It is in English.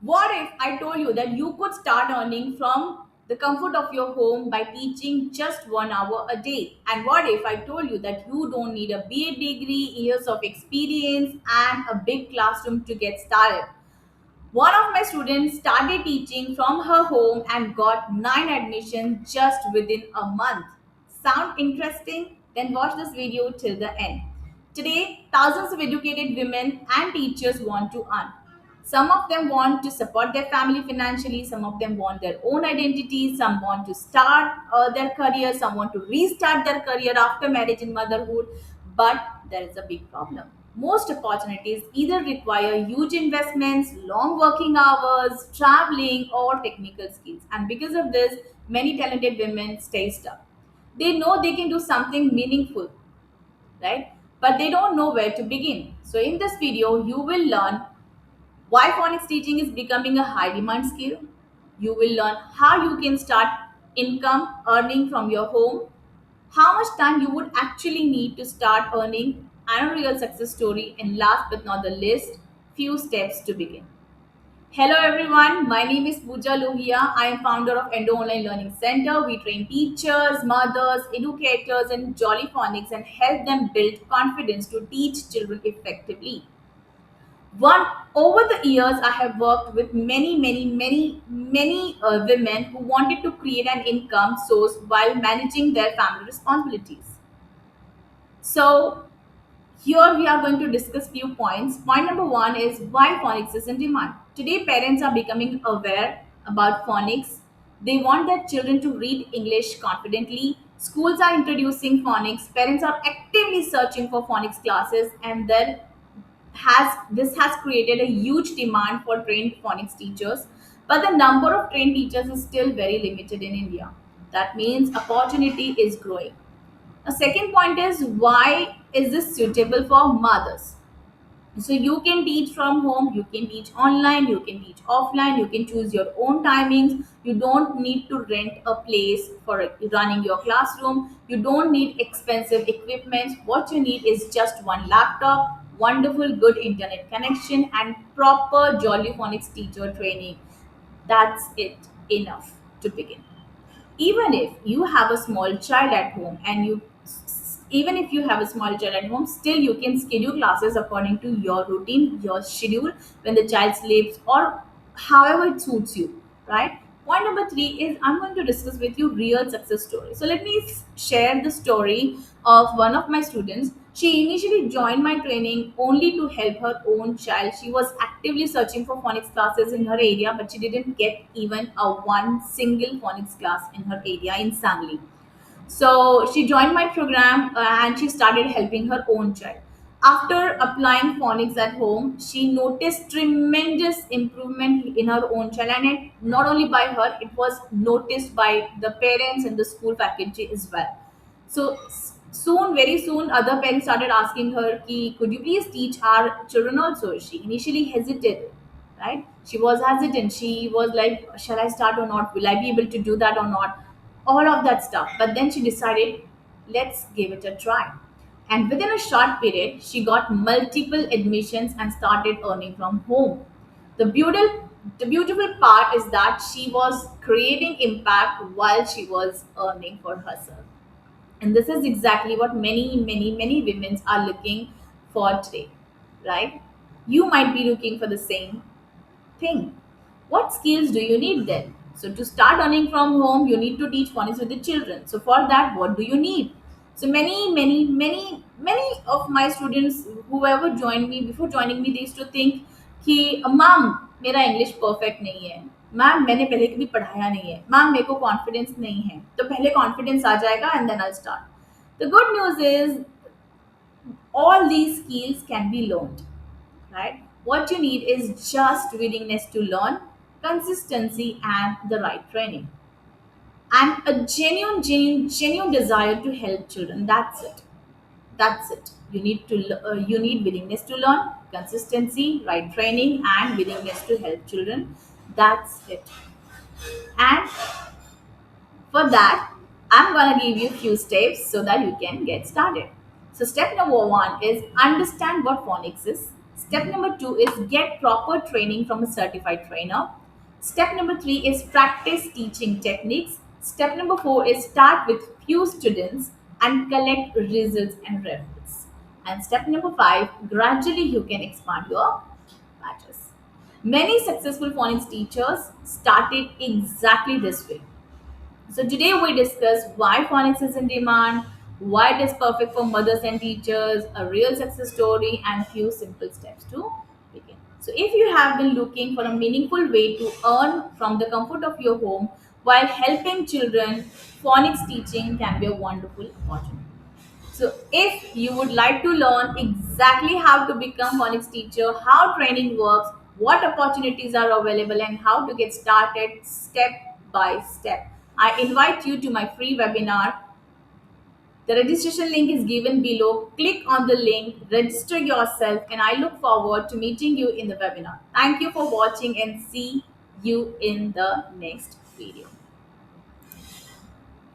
What if I told you that you could start earning from the comfort of your home by teaching just 1 hour a day? And what if I told you that you don't need a BA degree, years of experience, and a big classroom to get started? One of my students started teaching from her home and got 9 admissions just within a month. Sound interesting? Then watch this video till the end. Today, thousands of educated women and teachers want to earn. Some of them want to support their family financially, some of them want their own identity, some want to start their career, some want to restart their career after marriage and motherhood. But there is a big problem. Most opportunities either require huge investments, long working hours, traveling, or technical skills. And because of this, many talented women stay stuck. They know they can do something meaningful, right? But they don't know where to begin. So, in this video, you will learn why phonics teaching is becoming a high demand skill. You will learn how you can start income earning from your home, how much time you would actually need to start earning, and a real success story, and last but not the least, few steps to begin. Hello everyone, my name is Pooja Lohia. I am founder of Endo Online Learning Center. We train teachers, mothers, educators, and Jolly Phonics and help them build confidence to teach children effectively. One over the years, I have worked with many women who wanted to create an income source while managing their family responsibilities. So here we are going to discuss few points. Point number one is why phonics is in demand. Today, parents are becoming aware about phonics. They want their children to read English confidently. Schools are introducing phonics. Parents are actively searching for phonics classes, and then has this has created a huge demand for trained phonics teachers, but the number of trained teachers is still very limited in India. That means opportunity is growing. A second point is why is this suitable for mothers? So you can teach from home, you can teach online, you can teach offline, you can choose your own timings. You don't need to rent a place for running your classroom. You don't need expensive equipment. What you need is just one laptop, wonderful good internet connection, and proper Jolly Phonics teacher training. That's it, enough to begin. Even if you have a small child at home and you even if you have a small child at home, still you can schedule classes according to your routine, your schedule, when the child sleeps or however it suits you, right? Point number three is I'm going to discuss with you real success story. So let me share the story of one of my students. She initially joined my training only to help her own child. She was actively searching for phonics classes in her area, but she didn't get even a one single phonics class in her area in Sangli. So she joined my program and she started helping her own child. After applying phonics at home, she noticed tremendous improvement in her own child, and not only by her, it was noticed by the parents and the school faculty as well. So soon, very soon, other parents started asking her, Ki, could you please teach our children also? She initially hesitated, right? She was hesitant. She was like, shall I start or not? Will I be able to do that or not? All of that stuff. But then she decided, let's give it a try. And within a short period, she got multiple admissions and started earning from home. The beautiful, the beautiful part is that she was creating impact while she was earning for herself. And this is exactly what many women are looking for today, right? You might be looking for the same thing. What skills do you need then? So to start earning from home, you need to teach phonics with the children. So for that, what do you need? So many of my students, whoever joined me before joining me, they used to think कि ma'am मेरा English perfect नहीं है, ma'am मैंने पहले कभी पढ़ाया नहीं है, मैम मेरे को कॉन्फिडेंस नहीं है. तो पहले कॉन्फिडेंस आ जाएगा and then I start. The good news is all these skills can be learned, right? What you need is just willingness to learn, consistency, and the right training, and a genuine desire to help children. That's it. That's it. You need willingness to learn, consistency, right training, and willingness to help children. That's it. And for that, I'm gonna give you a few steps so that you can get started. So step number one is understand what phonics is. Step number 2 is get proper training from a certified trainer. Step number 3 is practice teaching techniques. Step number 4 is start with few students and collect results and referrals. And step number 5, gradually you can expand your batches. Many successful phonics teachers started exactly this way. So today we discuss why phonics is in demand, why it is perfect for mothers and teachers, a real success story, and few simple steps to begin. So if you have been looking for a meaningful way to earn from the comfort of your home while helping children, phonics teaching can be a wonderful opportunity. So, if you would like to learn exactly how to become phonics teacher, how training works, what opportunities are available, and how to get started step by step, I invite you to my free webinar. The registration link is given below. Click on the link, register yourself, and I look forward to meeting you in the webinar. Thank you for watching and see you in the next video.